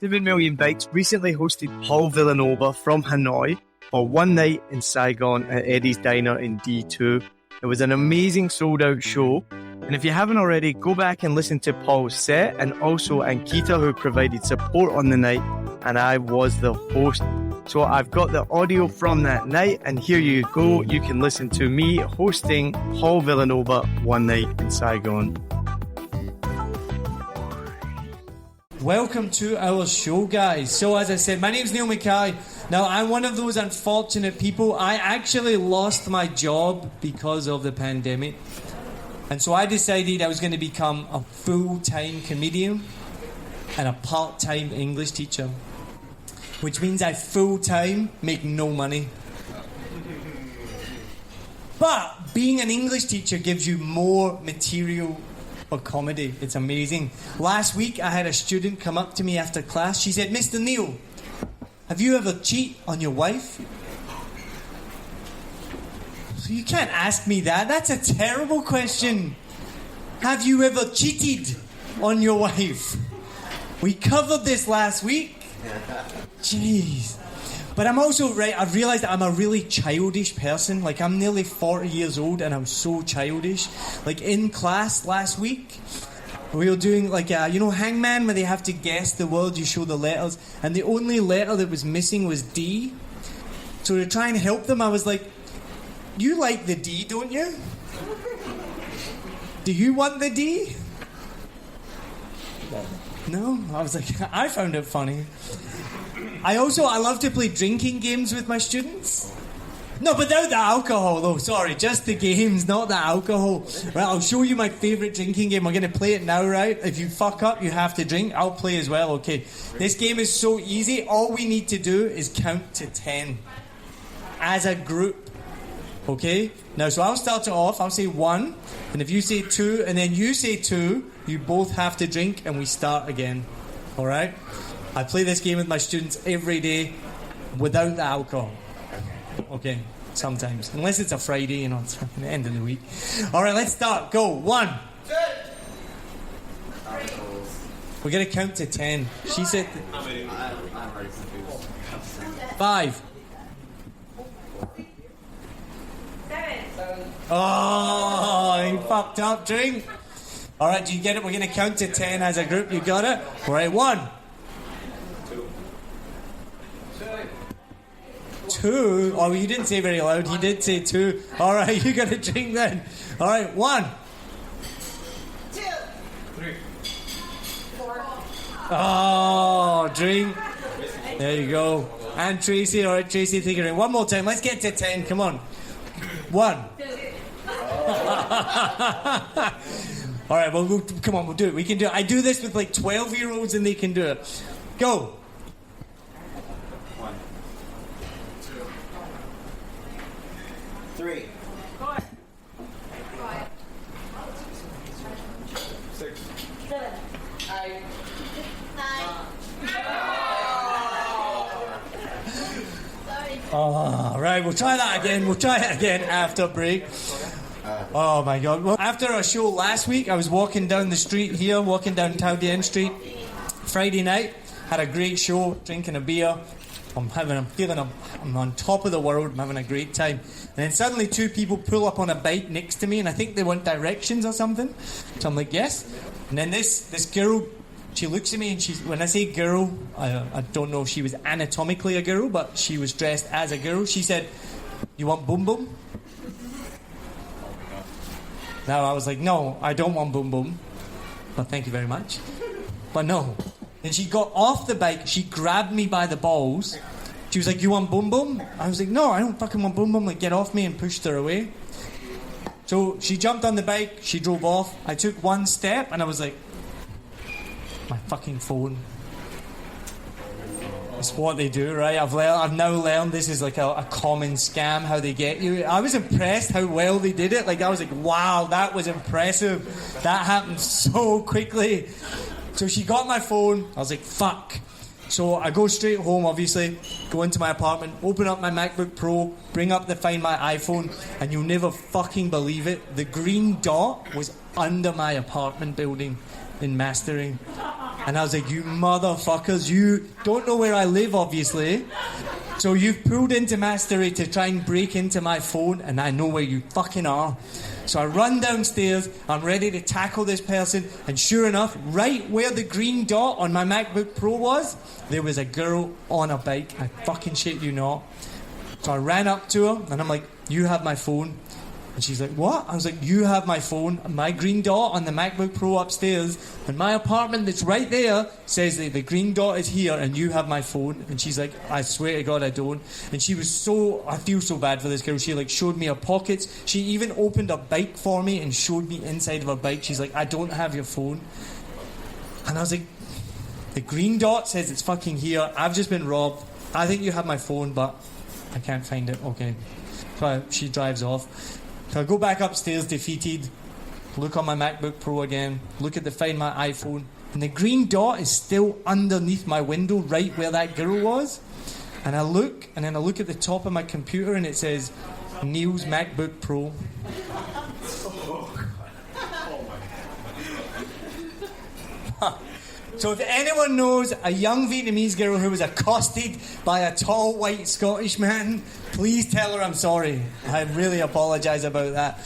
7 Million Bikes recently hosted Paul Villanova from Hanoi for one night in Saigon at Eddie's Diner in D2. It was an amazing sold-out show, and if you haven't already, go back and listen to Paul's set, and also Ankita, who provided support on the night, and I was the host. So I've got the audio from that night, and here you go. You can listen to me hosting Paul Villanova one night in Saigon. Welcome to our show, guys. So as I said, my name's Niall Mackay. Now, I'm one of those unfortunate people. I actually lost my job because of the pandemic. And so I decided I was going to become a full-time comedian and a part-time English teacher. Which means I full-time make no money. But being an English teacher gives you more material for comedy. It's amazing. Last week I had a student come up to me after class. She said, "Mr. Neil, have you ever cheated on your wife?" So you can't ask me that. That's a terrible question. Have you ever cheated on your wife? We covered this last week. Jeez. But I'm also I've realised that I'm a really childish person. Like, I'm nearly 40 years old and I'm so childish. Like, in class last week, we were doing like Hangman, where they have to guess the word, you show the letters, and the only letter that was missing was D. So to try and help them, I was like, "You like the D, don't you? Do you want the D?" No? I was like, I found it funny. I love to play drinking games with my students. No, but without the alcohol, though. Sorry, just the games, not the alcohol. Right, I'll show you my favourite drinking game. We're going to play it now, right? If you fuck up, you have to drink. I'll play as well, okay? This game is so easy. All we need to do is count to 10 as a group. Okay? Now, so I'll start it off. I'll say 1, and if you say 2, and then you say 2, you both have to drink, and we start again. All right? I play this game with my students every day without the alcohol. Okay, sometimes. Unless it's a Friday, it's the end of the week. All right, let's start. Go. 1. 2. We're going to count to 10. She said... 5. 7. Oh, you fucked up. Drink. All right, do you get it? We're going to count to 10 as a group. You got it? All right, 1. 2. Oh, you didn't say very loud. He did say 2. All right, you got to drink then. All right, 1. 2. 3. 4. Oh, drink. There you go. And Tracy. All right, Tracy, take it in. One more time. Let's get to 10. Come on. 1. All right, well, come on, we'll do it. We can do it. I do this with like 12-year-olds and they can do it. Go. 1. 2. 3. 4. 5. 6. 7. 8. 9. All right, we'll try that again. We'll try it again after break. Oh my God. Well, after a show last week, I was walking down the street here, walking down Towdien Street, Friday night, had a great show, drinking a beer. I'm on top of the world, I'm having a great time. And then suddenly 2 people pull up on a bike next to me, and I think they want directions or something. So I'm like, yes. And then this girl, she looks at me, and when I say girl, I don't know if she was anatomically a girl, but she was dressed as a girl. She said, "You want boom boom?" Now I was like, "No, I don't want boom boom, but thank you very much." But no. And she got off the bike, she grabbed me by the balls. She was like, "You want boom boom?" I was like, "No, I don't fucking want boom boom." Like, get off me, and pushed her away. So she jumped on the bike, she drove off. I took one step and I was like, my fucking phone. It's what they do, right? I've now learned this is like a common scam, how they get you. I was impressed how well they did it. Like, I was like, wow, that was impressive. That happened so quickly. So she got my phone. I was like, fuck. So I go straight home, obviously, go into my apartment, open up my MacBook Pro, bring up Find My iPhone, and you'll never fucking believe it. The green dot was under my apartment building in mastering. And I was like, you motherfuckers, you don't know where I live, obviously. So you've pulled into Mastery to try and break into my phone, and I know where you fucking are. So I run downstairs, I'm ready to tackle this person, and sure enough, right where the green dot on my MacBook Pro was, there was a girl on a bike. I fucking shit you not. So I ran up to her, and I'm like, you have my phone. And she's like, what? I was like, you have my phone, my green dot on the MacBook Pro upstairs, and my apartment that's right there says that the green dot is here and you have my phone. And she's like, I swear to God I don't. And she was I feel so bad for this girl. She like showed me her pockets. She even opened a bike for me and showed me inside of her bike. She's like, I don't have your phone. And I was like, the green dot says it's fucking here. I've just been robbed. I think you have my phone, but I can't find it. Okay. So she drives off. So I go back upstairs defeated, look on my MacBook Pro again, find my iPhone, and the green dot is still underneath my window right where that girl was. And I look, and then I look at the top of my computer and it says, Neil's MacBook Pro. So if anyone knows a young Vietnamese girl who was accosted by a tall white Scottish man, please tell her I'm sorry. I really apologise about that.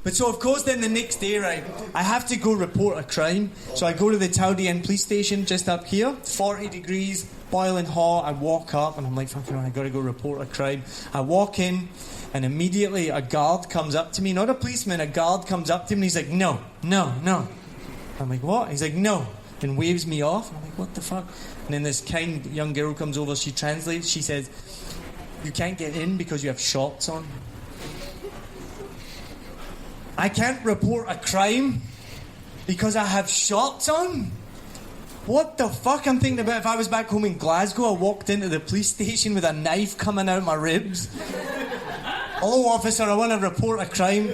But so of course then the next day, right, I have to go report a crime. So I go to the Tau Dien police station just up here, 40 degrees, boiling hot. I walk up and I'm like, fucking hell, I got to go report a crime. I walk in and immediately a guard comes up to me, not a policeman, a guard comes up to me and he's like, no. I'm like, what? He's like, no. And waves me off. And I'm like, what the fuck? And then this kind young girl comes over, she translates, she says, you can't get in because you have shorts on. I can't report a crime because I have shorts on? What the fuck? I'm thinking about if I was back home in Glasgow, I walked into the police station with a knife coming out my ribs. Hello, officer, I want to report a crime.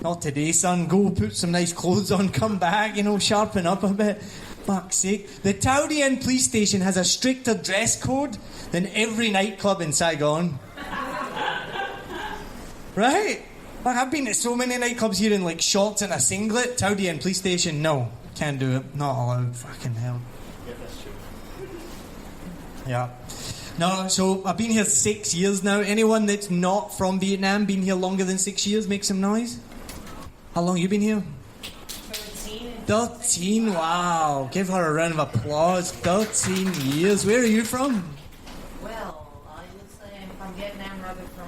Not today, son. Go put some nice clothes on, come back, sharpen up a bit. Fuck's sake. The Tau Dien police station has a stricter dress code than every nightclub in Saigon. Right? Like, I've been to so many nightclubs here in like shorts and a singlet. Tau Dien police station, no. Can't do it. Not allowed. Fucking hell. Yeah, that's true. Yeah. No, so I've been here 6 years now. Anyone that's not from Vietnam been here longer than 6 years? Make some noise. How long have you been here? 13, wow. Give her a round of applause. 13 years. Where are you from? Well, I would say I'm from Vietnam rather than from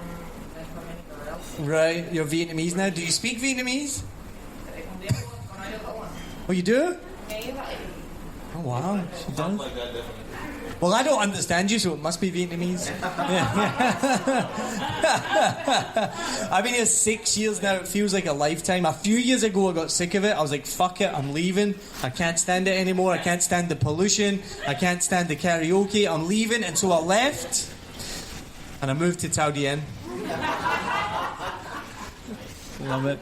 anywhere else. Right, you're Vietnamese now. Do you speak Vietnamese? Oh, you do? Oh, wow. She does. Like that, definitely. Well, I don't understand you, so it must be Vietnamese. I've been here 6 years now. It feels like a lifetime. A few years ago, I got sick of it. I was like, fuck it, I'm leaving. I can't stand it anymore. I can't stand the pollution. I can't stand the karaoke. I'm leaving. And so I left. And I moved to Tau Dien. Love it.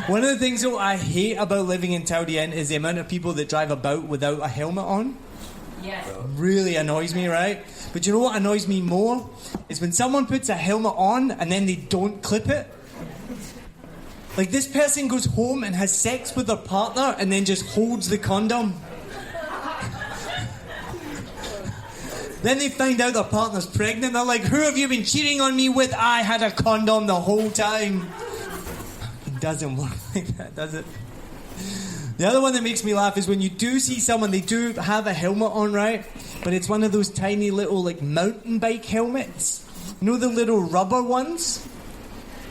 One of the things that I hate about living in Tau Dien is the amount of people that drive about without a helmet on. Yes. Really annoys me, right? But you know what annoys me more? Is when someone puts a helmet on and then they don't clip it. Like this person goes home and has sex with their partner and then just holds the condom. Then they find out their partner's pregnant. They're like, who have you been cheating on me with? I had a condom the whole time. It doesn't work like that, does it? The other one that makes me laugh is when you do see someone, they do have a helmet on, right? But it's one of those tiny little, like, mountain bike helmets. You know the little rubber ones?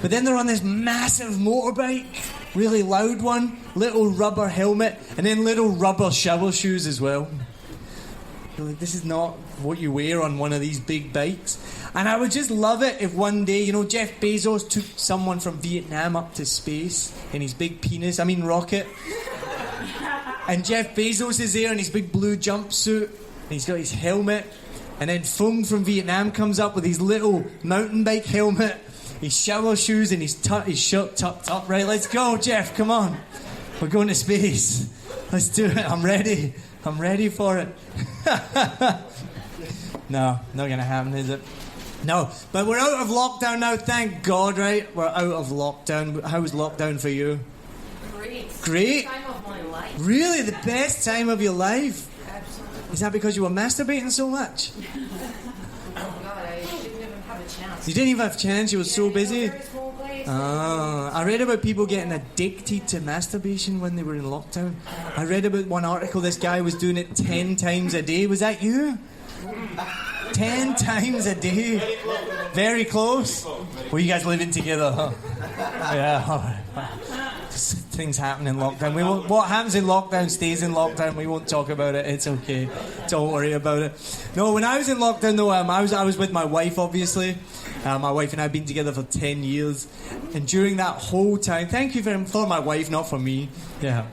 But then they're on this massive motorbike, really loud one, little rubber helmet, and then little rubber shower shoes as well. You're like, this is not what you wear on one of these big bikes. And I would just love it if one day, Jeff Bezos took someone from Vietnam up to space in his big penis, rocket. And Jeff Bezos is there in his big blue jumpsuit, and he's got his helmet. And then Phung from Vietnam comes up with his little mountain bike helmet, his shower shoes, and his shirt tucked up. Right, let's go, Jeff, come on. We're going to space. Let's do it. I'm ready. I'm ready for it. No, not going to happen, is it? No, but we're out of lockdown now, thank God, right? We're out of lockdown. How was lockdown for you? Great. Great? Time of my life. Really? The best time of your life? Absolutely. Is that because you were masturbating so much? Oh God, I didn't even have a chance. You didn't even have a chance, you were so busy? Very small place. I read about people getting addicted to masturbation when they were in lockdown. I read about one article, this guy was doing it 10 times a day. Was that you? 10 times a day. Very close. Were you guys living together, huh? Yeah, all right. Just things happen in lockdown. What happens in lockdown stays in lockdown. We won't talk about it. It's okay. Don't worry about it. No, when I was in lockdown, though, I was with my wife, obviously. My wife and I have been together for 10 years. And during that whole time, thank you for my wife, not for me. Yeah.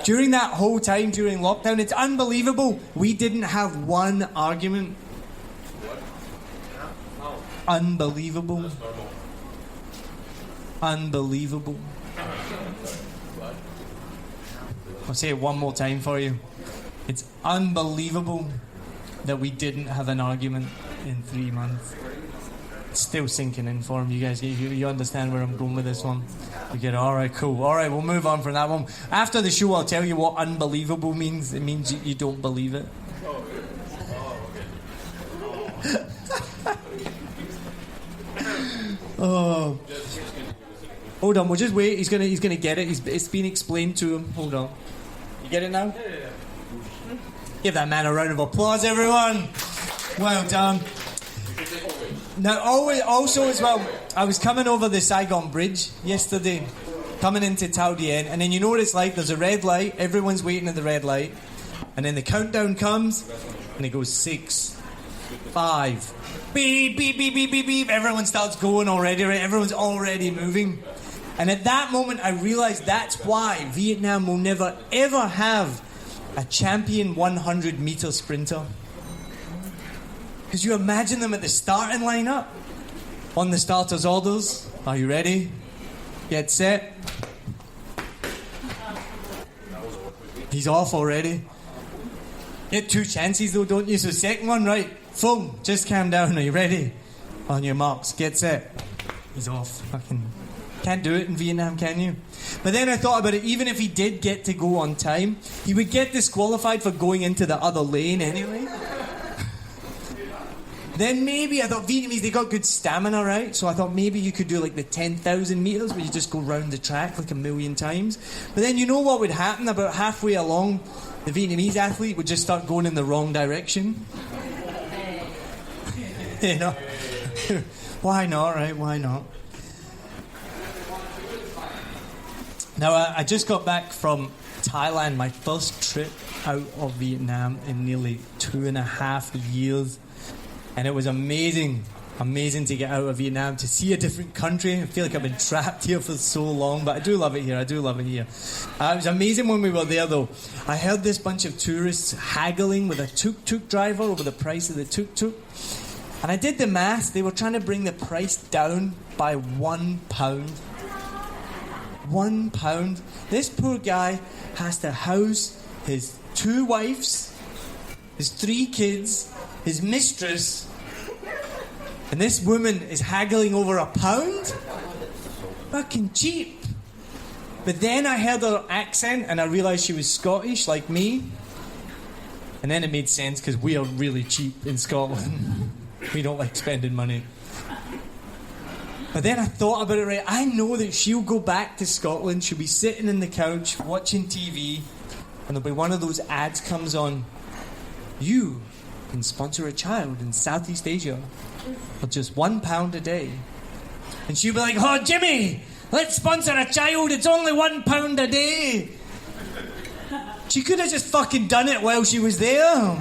During that whole time, during lockdown, it's unbelievable. We didn't have one argument. Unbelievable. Unbelievable. I'll say it one more time for you. It's unbelievable that we didn't have an argument in 3 months. It's still sinking in for him. You guys, you understand where I'm going with this one? We get it. All right, cool. All right, we'll move on from that one. After the show, I'll tell you what unbelievable means. It means you don't believe it. Oh. Hold on, we'll just wait. He's gonna get it. It's been explained to him. Hold on. You get it now? Yeah. Give that man a round of applause, everyone. Well done. Now, also as well, I was coming over the Saigon Bridge yesterday, coming into Tao Dien, and then you know what it's like. There's a red light. Everyone's waiting at the red light, and then the countdown comes, and it goes 6, 5. Beep, beep, beep, beep, beep, beep. Everyone starts going already, right? Everyone's already moving. And at that moment, I realized that's why Vietnam will never, ever have a champion 100-meter sprinter. Because you imagine them at the starting lineup, on the starter's orders. Are you ready? Get set. He's off already. Get 2 chances though, don't you? So second one, right? Boom, just calm down. Are you ready? On your marks, get set. He's off. Fucking can't do it in Vietnam, can you? But then I thought about it. Even if he did get to go on time, he would get disqualified for going into the other lane anyway. Then maybe I thought Vietnamese, they got good stamina, right? So I thought maybe you could do like the 10,000 meters where you just go round the track like a million times. But then you know what would happen? About halfway along, the Vietnamese athlete would just start going in the wrong direction. You know, why not, right? Why not? Now, I just got back from Thailand, my first trip out of Vietnam in nearly 2.5 years. And it was amazing to get out of Vietnam, to see a different country. I feel like I've been trapped here for so long, but I do love it here. It was amazing when we were there, though. I heard this bunch of tourists haggling with a tuk-tuk driver over the price of the tuk-tuk. And I did the math. They were trying to bring the price down by £1. £1. This poor guy has to house his 2 wives, his 3 kids, his mistress, and this woman is haggling over £1? Fucking cheap. But then I heard her accent and I realised she was Scottish, like me. And then it made sense because we are really cheap in Scotland. We don't like spending money. But then I thought about it, right? I know that she'll go back to Scotland, she'll be sitting in the couch watching TV, and there'll be one of those ads comes on. You can sponsor a child in Southeast Asia for just £1 a day. And she'll be like, oh, Jimmy, let's sponsor a child, it's only £1 a day. She could have just fucking done it while she was there.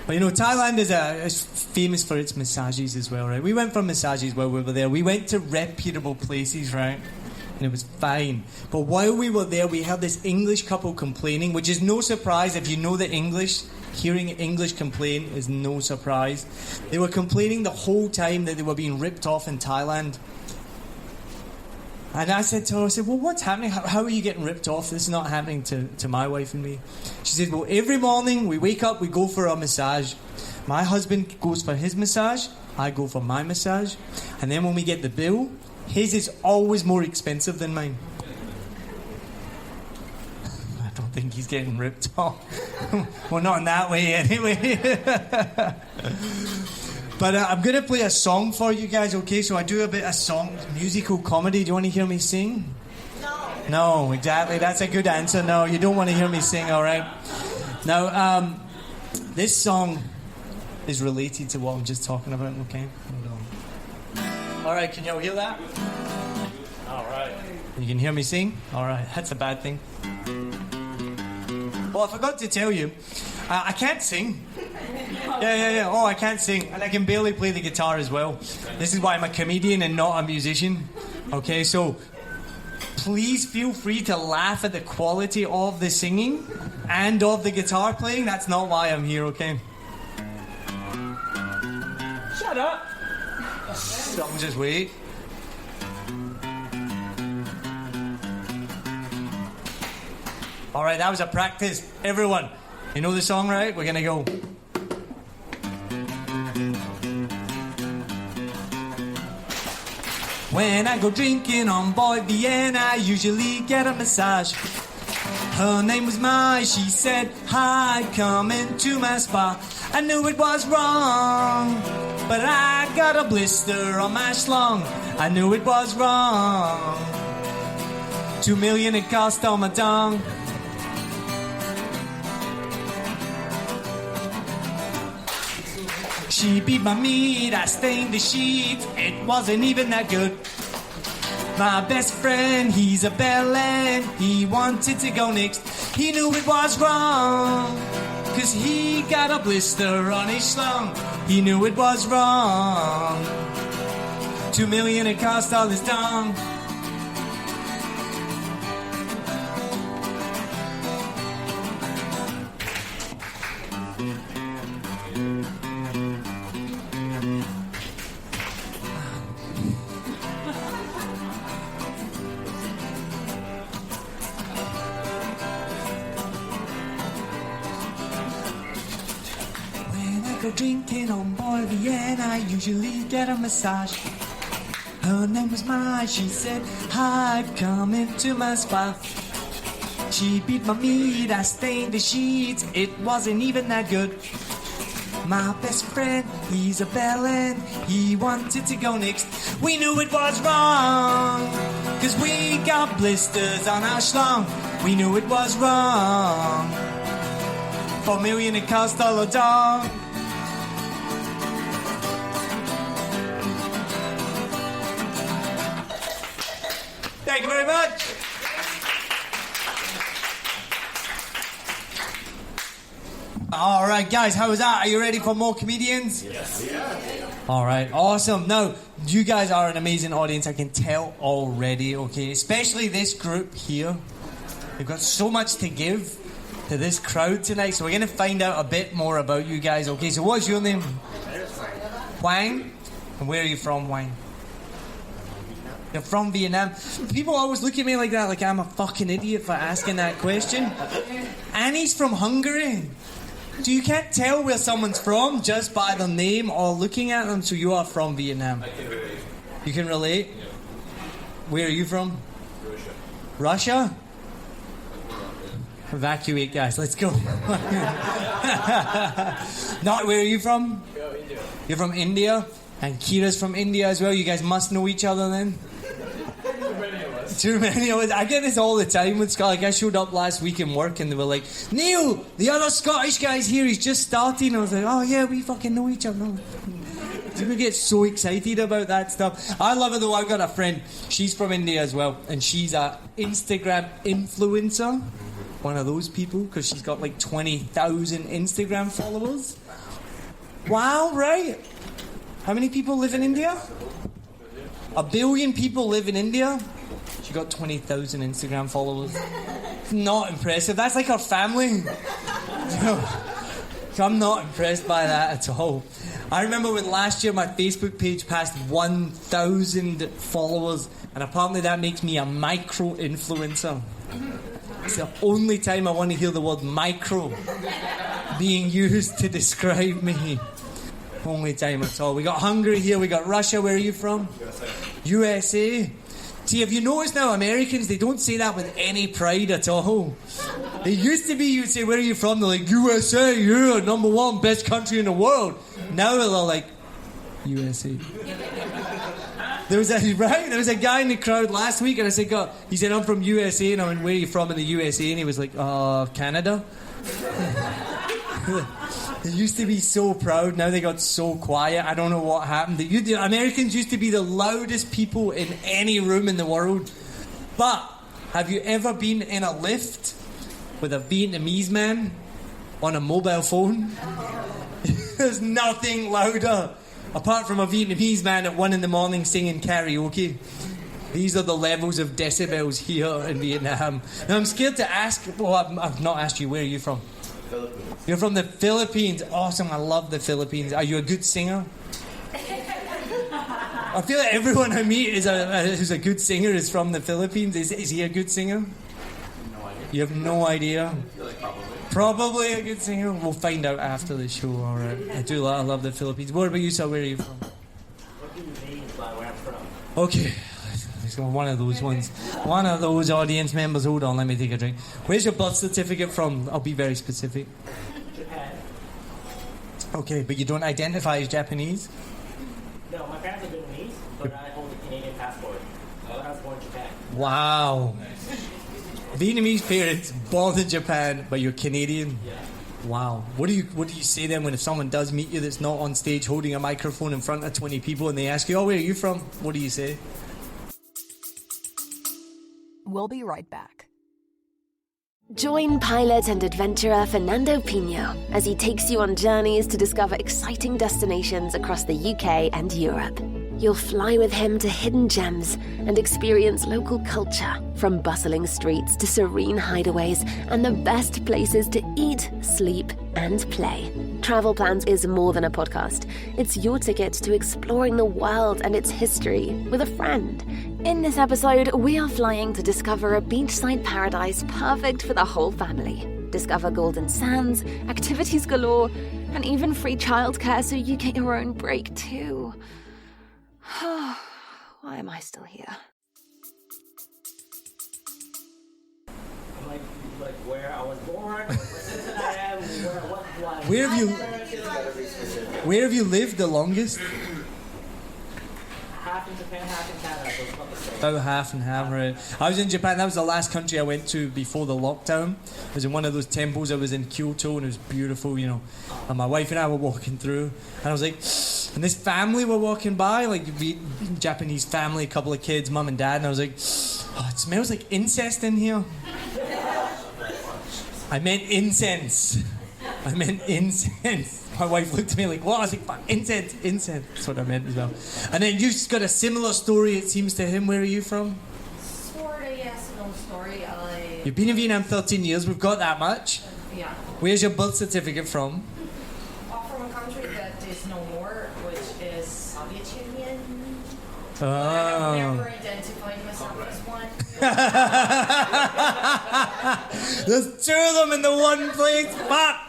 But you know, Thailand is famous for its massages as well, right? We went for massages while we were there. We went to reputable places, right? And it was fine. But while we were there, we heard this English couple complaining, which is no surprise if you know the English. Hearing English complain is no surprise. They were complaining the whole time that they were being ripped off in Thailand. And I said to her, well, what's happening? How are you getting ripped off? This is not happening to my wife and me. She said, well, every morning we wake up, we go for a massage. My husband goes for his massage, I go for my massage. And then when we get the bill, His is always more expensive than mine. I don't think he's getting ripped off. Well, not in that way anyway. But I'm going to play a song for you guys, okay? So I do a bit of song, musical comedy. Do you want to hear me sing? No, exactly. That's a good answer. No, you don't want to hear me sing, all right? Now, this song is related to what I'm just talking about, okay? Hold on. All right, can y'all hear that? All right. You can hear me sing? All right, that's a bad thing. Well, I forgot to tell you, I can't sing. Yeah. Oh, I can't sing. And I can barely play the guitar as well. This is why I'm a comedian and not a musician. Okay, so please feel free to laugh at the quality of the singing and of the guitar playing. That's not why I'm here, okay? Shut up. Don't just wait. Alright, that was a practice. Everyone, you know the song, right? We're gonna go. When I go drinking on board Vienna, I usually get a massage. Her name was Mai, she said, hi, come into my spa. I knew it was wrong, but I got a blister on my schlong. I knew it was wrong. 2 million it cost on my tongue. She beat my meat, I stained the sheets. It wasn't even that good. My best friend, he's a bellend. He wanted to go next. He knew it was wrong, 'cause he got a blister on his schlong. He knew it was wrong. 2 million it cost all his tongue. Go drinking on board Vienna, I usually get a massage. Her name was Mai, she said, hi, come into my spa. She beat my meat, I stained the sheets, it wasn't even that good. My best friend, he's a bellend, he wanted to go next. We knew it was wrong, 'cause we got blisters on our schlong. We knew it was wrong. 4 million it cost all a dog. Thank you very much. All right, guys, how was that? Are you ready for more comedians? Yes. All right, awesome. Now, you guys are an amazing audience, I can tell already, okay? Especially this group here. They've got so much to give to this crowd tonight, so we're going to find out a bit more about you guys, okay? So what's your name? Wang? And where are you from, Wang? You're from Vietnam. People always look at me like that, like I'm a fucking idiot for asking that question. Annie's from Hungary. So you can't tell where someone's from just by their name or looking at them, so you are from Vietnam. I can relate. You can relate? Yeah. Where are you from? Russia. Russia? Evacuate, guys. Let's go. Not where are you from? India. You're from India? And Kira's from India as well. You guys must know each other then? Too many of us. I get this all the time with Scott. Like I showed up last week in work and they were like, Neil, the other Scottish guy's here, he's just starting. I was like, oh yeah, we fucking know each other. We get so excited about that stuff. I love it though. I've got a friend, she's from India as well, and she's a Instagram influencer. One of those people, because she's got like 20,000 Instagram followers. Wow, right? How many people live in India? 1 billion people live in India. She got 20,000 Instagram followers. It's not impressive. That's like her family. So I'm not impressed by that at all. I remember when last year my Facebook page passed 1,000 followers, and apparently that makes me a micro-influencer. It's the only time I want to hear the word micro being used to describe me. Only time at all. We got Hungary here, we got Russia. Where are you from? USA. USA. See, have you noticed now, Americans, they don't say that with any pride at all. They used to be, you'd say, where are you from? They're like, USA, yeah, #1, best country in the world. Now they're all like, USA. There was a guy in the crowd last week, and I said, God, he said, I'm from USA, and I went, where are you from in the USA? And he was like, Canada. They used to be so proud, now they got so quiet. I don't know what happened. The Americans used to be the loudest people in any room in the world. But have you ever been in a lift with a Vietnamese man on a mobile phone? There's nothing louder apart from a Vietnamese man at 1 a.m. singing karaoke. These are the levels of decibels here in Vietnam. Now I'm scared to ask. Well, I've not asked you, where are you from? Philippines. You're from the Philippines. Awesome, I love the Philippines. Are you a good singer? I feel like everyone I meet who's a good singer is from the Philippines. Is he a good singer? No idea. You have no idea? I feel like Probably a good singer. We'll find out after the show, alright. I love the Philippines. What about you, sir? Where are you from? What do you mean by where I'm from? Okay. So one of those ones. One of those audience members. Hold on, let me take a drink. Where's your birth certificate from? I'll be very specific. Japan. Okay, but you don't identify as Japanese? No, my parents are Vietnamese, but I hold a Canadian passport. I was born in Japan. Wow. Vietnamese parents, born in Japan, but you're Canadian? Yeah. Wow. What do you say then when if someone does meet you that's not on stage holding a microphone in front of 20 people and they ask you, where are you from? What do you say? We'll be right back. Join pilot and adventurer Fernando Pino as he takes you on journeys to discover exciting destinations across the UK and Europe. You'll fly with him to hidden gems and experience local culture, from bustling streets to serene hideaways and the best places to eat, sleep, and play. Travel Plans is more than a podcast. It's your ticket to exploring the world and its history with a friend. In this episode, we are flying to discover a beachside paradise perfect for the whole family. Discover golden sands, activities galore, and even free childcare so you get your own break too. Why am I still here? Like where I was born, what citizen I am, Where have you lived the longest? Half in Japan, half in Canada, so it's not the same. About half and half, right. I was in Japan. That was the last country I went to before the lockdown. I was in one of those temples. I was in Kyoto, and it was beautiful, you know. And my wife and I were walking through, and I was like, and this family were walking by, like Japanese family, a couple of kids, mum and dad, and I was like, it smells like incest in here. I meant incense. My wife looked at me like, what? I was like, fuck, incense. That's what I meant as well. And then you've got a similar story, it seems, to him. Where are you from? Sorta, yes, no story. You've been in Vietnam 13 years. We've got that much. Yeah. Where's your birth certificate from? From a country that is no more, which is Soviet Union. Oh. I've never identified myself as one. There's two of them in the one place. Fuck.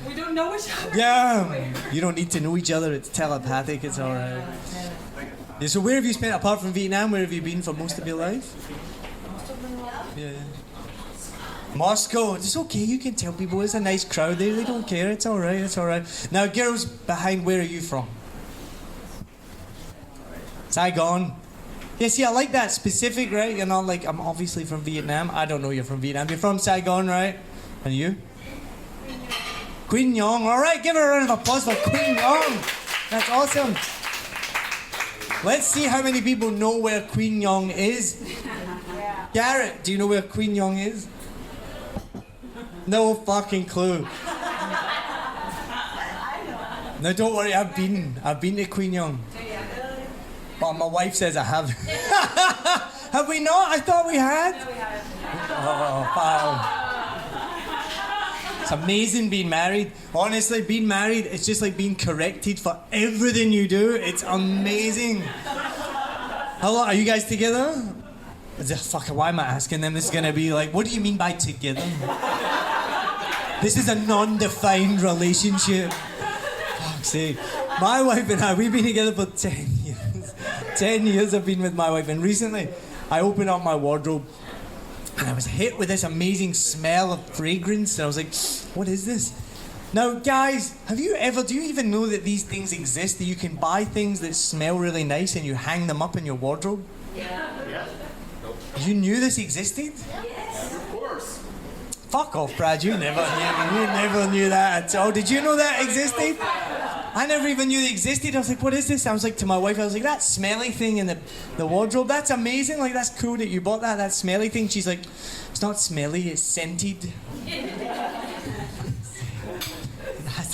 We don't know each other. Yeah. You don't need to know each other. It's telepathic. It's all right. Yeah, so where have you spent, apart from Vietnam, where have you been for most of your life? Yeah. Moscow. It's okay. You can tell people. It's a nice crowd there. They don't care. It's all right. It's all right. Now, girls behind, where are you from? Saigon. Yeah, see, I like that specific, right? You're not like, I'm obviously from Vietnam. I don't know you're from Vietnam. You're from Saigon, right? And you? Queen Nhong. All right, give her a round of applause for Queen Nhong. That's awesome. Let's see how many people know where Queen Nhong is. Yeah. Garrett, do you know where Queen Nhong is? No fucking clue. No, don't worry, I've been to Queen Nhong. But my wife says I have. Have we not? I thought we had. No, we haven't. Oh, wow. It's amazing being married. Honestly, being married, it's just like being corrected for everything you do. It's amazing. How long are you guys together? Fuck, why am I asking them? This is going to be like, what do you mean by together? This is a non-defined relationship. Fuck's sake. My wife and I, we've been together for 10 years. 10 years I've been with my wife, and recently I opened up my wardrobe and I was hit with this amazing smell of fragrance, and I was like, what is this? Now, guys, do you even know that these things exist, that you can buy things that smell really nice and you hang them up in your wardrobe? Yeah. You knew this existed? Yes. Of course. Fuck off, Brad, you never knew that at all. Did you know that existed? I never even knew they existed. I was like, what is this? I was like, to my wife, I was like, that smelly thing in the wardrobe, that's amazing. Like, that's cool that you bought that smelly thing. She's like, it's not smelly, it's scented.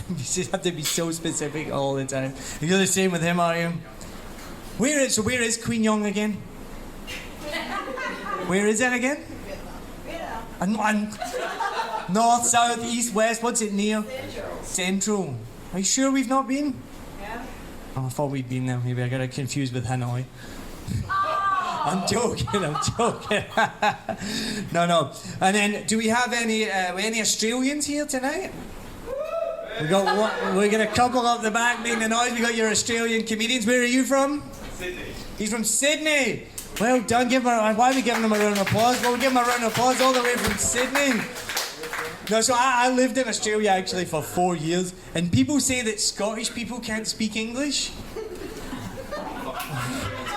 You just have to be so specific all the time. You're the same with him, are you? Where is Queen Young again? Where is it again? North, south, east, west, what's it near? Central. Are you sure we've not been? Yeah. Oh, I thought we'd been there. Maybe I got it confused with Hanoi. I'm joking. No. And then, do we have any Australians here tonight? We got a couple up the back making the noise. We got your Australian comedians. Where are you from? Sydney. He's from Sydney. Well done. Why are we giving him a round of applause? Well, we give him a round of applause all the way from Sydney. No, so I lived in Australia actually for 4 years, and people say that Scottish people can't speak English.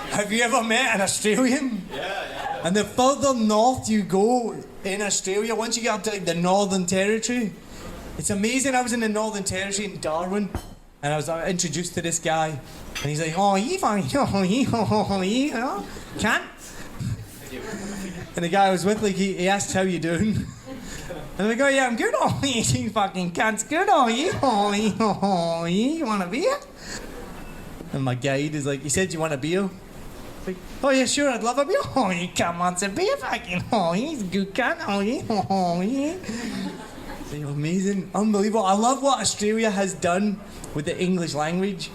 Have you ever met an Australian? Yeah. And the further north you go in Australia, once you get up to like the Northern Territory, it's amazing. I was in the Northern Territory in Darwin, and I was introduced to this guy, and he's like, can't. And the guy I was with, like, he asked, how you doing? And I go, yeah, I'm good. Oh, you fucking cunt's good. Oh, you want a beer? And my guide is like, he said, you want a beer? Like, oh yeah, sure, I'd love a beer. Oh, you come on, a beer, fucking. Oh, he's a good cunt. They're amazing, unbelievable. I love what Australia has done with the English language.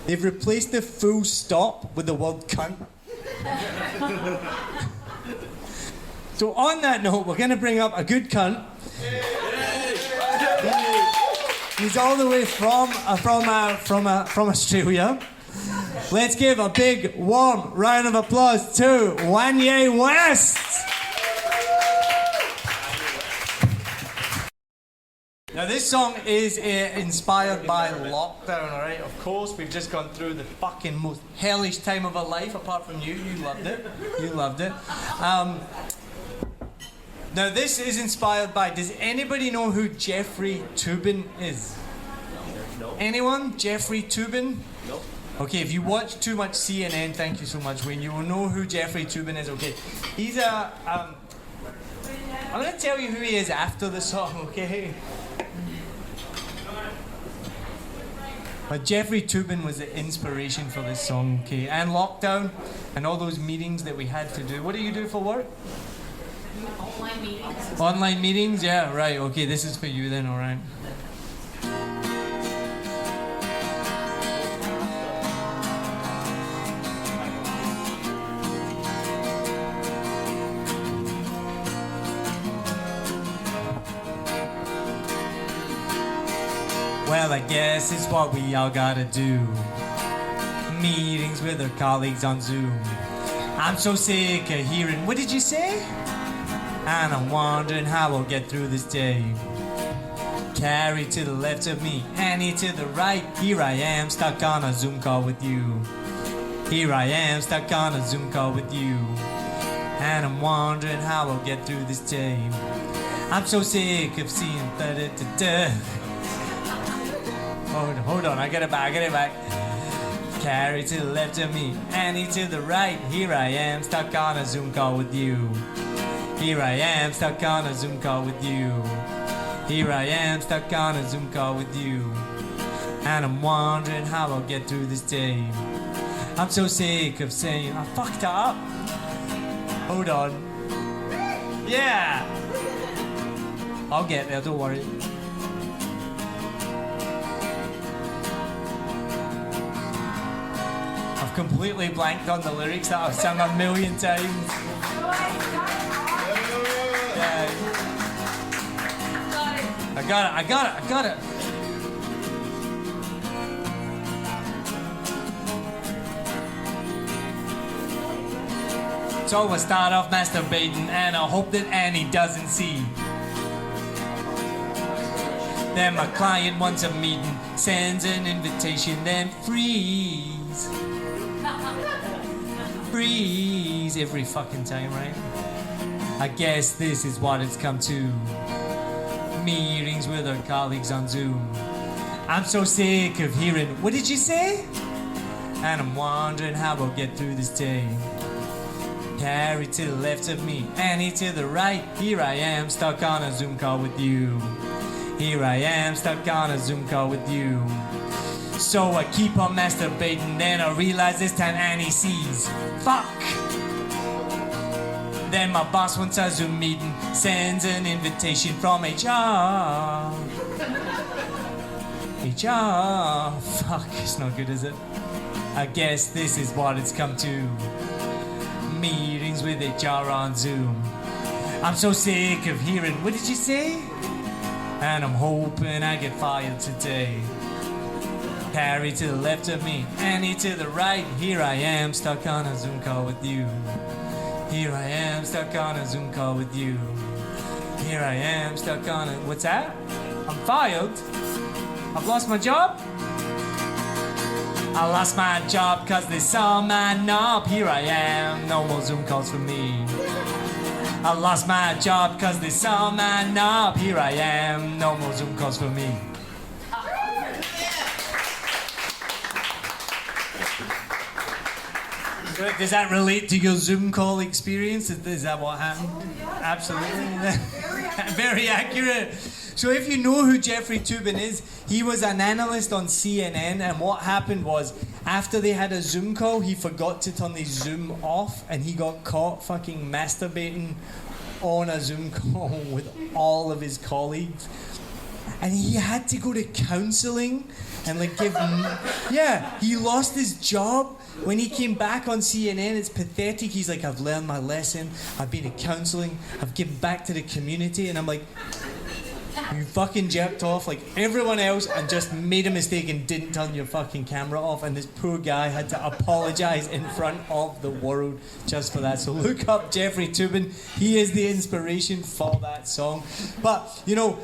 They've replaced the full stop with the word cunt. So on that note, we're going to bring up a good cunt. He's all the way from Australia. Let's give a big, warm round of applause to Wanye West. Now this song is inspired by lockdown, alright? Of course, we've just gone through the fucking most hellish time of our life, apart from you. You loved it. Now this is inspired by, does anybody know who Jeffrey Toobin is? No. Anyone? Jeffrey Toobin? No. Okay, if you watch too much CNN, thank you so much, Wayne, you will know who Jeffrey Toobin is, okay? He's a, I'm going to tell you who he is after the song, okay? But Jeffrey Toobin was the inspiration for this song, okay? And lockdown, and all those meetings that we had to do. What do you do for work? Online meetings. Online meetings? Yeah, right, okay, this is for you then, alright. Well, I guess it's what we all gotta do. Meetings with our colleagues on Zoom. I'm so sick of hearing, what did you say? And I'm wondering how I'll get through this day. Carrie to the left of me, Annie to the right. Here I am, stuck on a Zoom call with you. Here I am, stuck on a Zoom call with you. And I'm wondering how I'll get through this day. I'm so sick of seeing da-da-da-da. Hold on, I get it back. Carrie to the left of me, Annie to the right. Here I am, stuck on a Zoom call with you. Here I am, stuck on a Zoom call with you. Here I am, stuck on a Zoom call with you. And I'm wondering how I'll get through this day. I'm so sick of saying, I fucked up. Hold on. Yeah! I'll get there, don't worry. I've completely blanked on the lyrics that I've sung a million times. Yeah. I got it. So I start off masturbating and I hope that Annie doesn't see. Then my client wants a meeting, sends an invitation, then freeze. Freeze every fucking time, right? I guess this is what it's come to. Meetings with our colleagues on Zoom. I'm so sick of hearing, what did you say? And I'm wondering how I'll get through this day. Carrie to the left of me, Annie to the right. Here I am, stuck on a Zoom call with you. Here I am, stuck on a Zoom call with you. So I keep on masturbating, then I realize this time Annie sees. Fuck! Then my boss wants a Zoom meeting, sends an invitation from HR. HR. Fuck, it's not good, is it? I guess this is what it's come to. Meetings with HR on Zoom. I'm so sick of hearing, what did you say? And I'm hoping I get fired today. Carrie to the left of me, Annie to the right. Here I am, stuck on a Zoom call with you. Here I am, stuck on a Zoom call with you. Here I am, stuck on a... What's that? I'm fired? I've lost my job? I lost my job cause they saw my knob. Here I am, no more Zoom calls for me. I lost my job cause they saw my knob. Here I am, no more Zoom calls for me. Does that relate to your Zoom call experience? Is that what happened? Absolutely. Very accurate. So if you know who Jeffrey Toobin is, he was an analyst on CNN, and what happened was, after they had a Zoom call, he forgot to turn the Zoom off, and he got caught fucking masturbating on a Zoom call with all of his colleagues. And he had to go to counselling and like give him... Yeah, he lost his job. When he came back on CNN, it's pathetic. He's like, I've learned my lesson. I've been in counselling. I've given back to the community. And I'm like, you fucking jerked off like everyone else and just made a mistake and didn't turn your fucking camera off. And this poor guy had to apologise in front of the world just for that. So look up Jeffrey Toobin. He is the inspiration for that song. But, you know...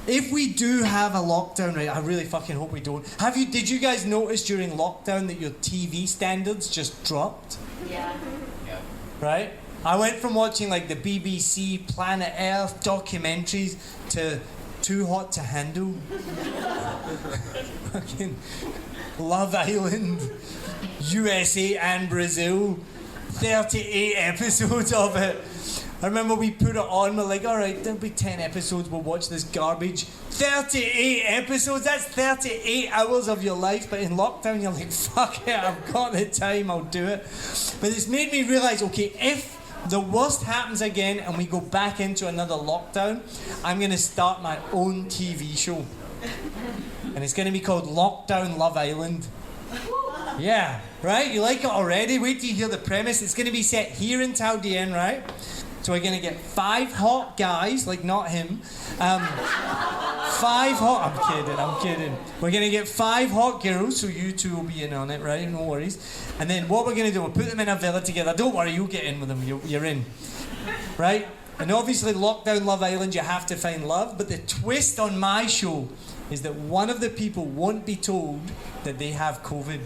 If we do have a lockdown, right, I really fucking hope we don't. Did you guys notice during lockdown that your TV standards just dropped? Yeah. Right? I went from watching like the BBC, Planet Earth documentaries to Too Hot to Handle. Fucking Love Island, USA and Brazil. 38 episodes of it. I remember we put it on, we're like, alright, there'll be 10 episodes, we'll watch this garbage. 38 episodes, that's 38 hours of your life, but in lockdown you're like, fuck it, I've got the time, I'll do it. But it's made me realise, okay, if the worst happens again and we go back into another lockdown, I'm going to start my own TV show. And it's going to be called Lockdown Love Island. Yeah, right? You like it already? Wait till you hear the premise. It's going to be set here in Taudien, right? So we're going to get 5 hot guys, like not him. 5 hot... I'm kidding. We're going to get 5 hot girls, so you two will be in on it, right? No worries. And then what we're going to do, we'll put them in a villa together. Don't worry, you'll get in with them. You're in. Right? And obviously, Lockdown Love Island, you have to find love. But the twist on my show is that one of the people won't be told that they have COVID.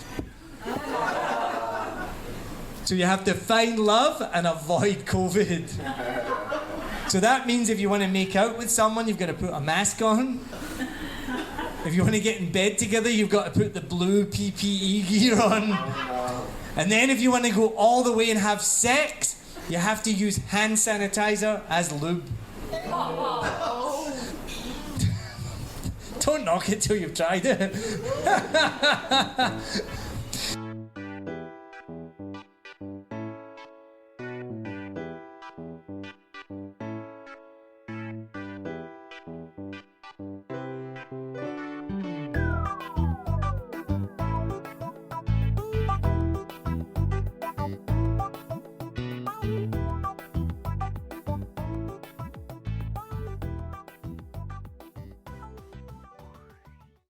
So you have to find love and avoid COVID. So that means if you want to make out with someone, you've got to put a mask on. If you want to get in bed together, you've got to put the blue PPE gear on. And then if you want to go all the way and have sex, you have to use hand sanitizer as lube. Don't knock it till you've tried it.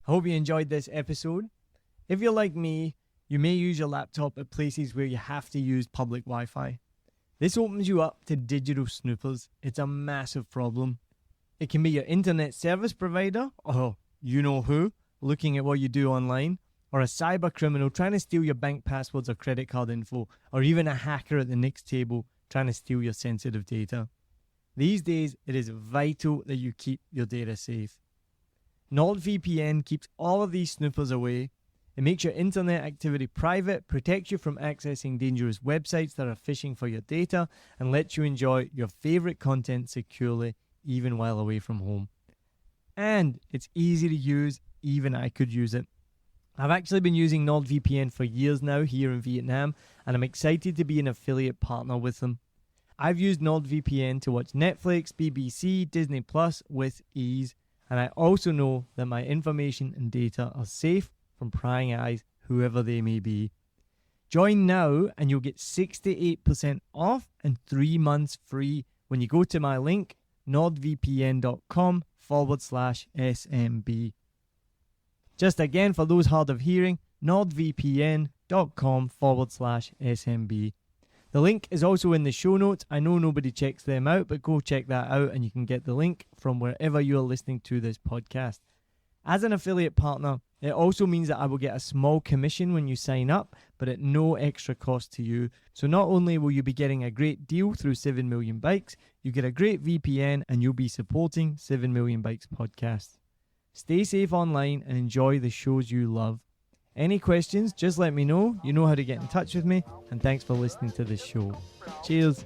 I hope you enjoyed this episode. If you're like me, you may use your laptop at places where you have to use public Wi-Fi. This opens you up to digital snoopers. It's a massive problem. It can be your internet service provider, or you know who, looking at what you do online, or a cyber criminal trying to steal your bank passwords or credit card info, or even a hacker at the next table trying to steal your sensitive data. These days, it is vital that you keep your data safe. NordVPN keeps all of these snoopers away. It makes your internet activity private, protects you from accessing dangerous websites that are phishing for your data, and lets you enjoy your favorite content securely, even while away from home. And it's easy to use, even I could use it. I've actually been using NordVPN for years now here in Vietnam, and I'm excited to be an affiliate partner with them. I've used NordVPN to watch Netflix, BBC, Disney Plus with ease, and I also know that my information and data are safe from prying eyes, whoever they may be. Join now and you'll get 68% off and 3 months free when you go to my link, nordvpn.com/SMB. Just again, for those hard of hearing, nordvpn.com/SMB. The link is also in the show notes. I know nobody checks them out, but go check that out and you can get the link from wherever you are listening to this podcast. As an affiliate partner, it also means that I will get a small commission when you sign up, but at no extra cost to you. So not only will you be getting a great deal through 7 Million Bikes, you get a great VPN and you'll be supporting 7 Million Bikes podcast. Stay safe online and enjoy the shows you love. Any questions, just let me know. You know how to get in touch with me. And thanks for listening to this show. Cheers.